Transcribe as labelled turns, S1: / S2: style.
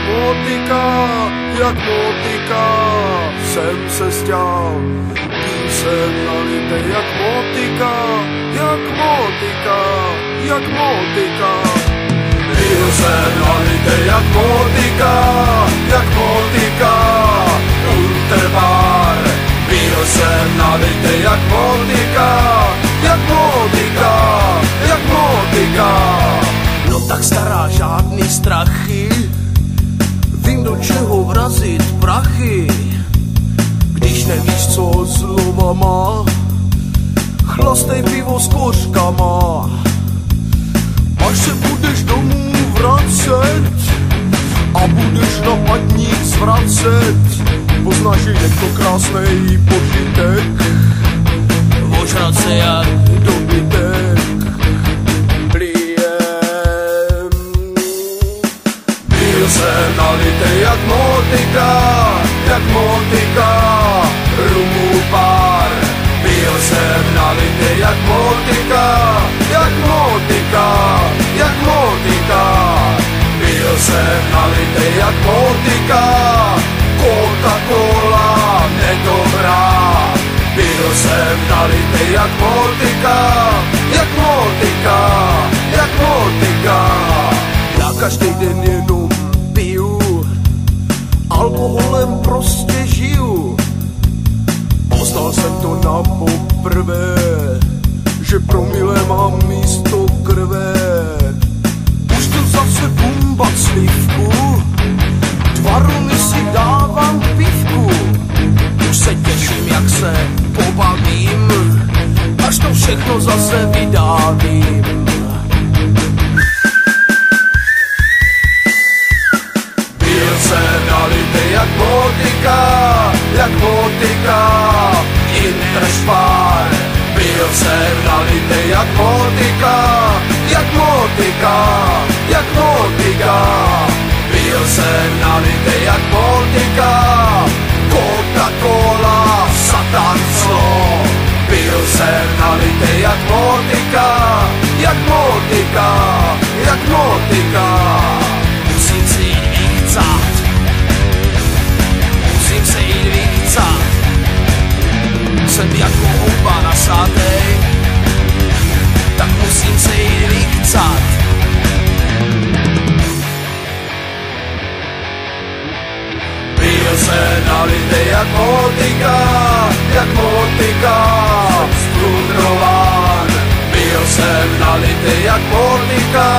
S1: motika, jsem se stěl. Jsem nalitej jak motika, byl jsem nalitej jak motika, Unterbar. Byl jsem nalitej jak motika. No tak stará, žádný strachy, vím do čeho vrazit prachy. Když nevíš, co slova má, chlastej pivo s kořkama. Až se budeš domů vracet a budeš na patník zvracet, poznáš, že je to krásnej požitek, ožrat se jak dobytek. Byl jsem nalitej jak motika, rumu pár. Byl jsem nalitej jak motika. Byl jsem nalitej jak motika, Coca-Cola nedobrá. Byl jsem nalitej jak motika. Já každý den jenom piju, alkoholem prostě žiju. Poznal jsem to na poprvé, že promile mám místo krve. Už tu zase bumbat slivku, 2 runy si dávám pivku. Už se těším, jak se pobavím, až to všechno zase vydávím. Byl jsem nalitej jak motika, Interspar. Byl jsem nalitej jak motika. Byl jsem nalitej jak motika, Coca-Cola, satan zlo. Byl jsem nalitej jak motika. Musím si jít vychcat, musím se jít vychcat. Jsem jako houba nasátej, tak musím se jít vychcat. Byl jsem nalitej jak motika, splundrován. Byl jsem nalitej jak motika.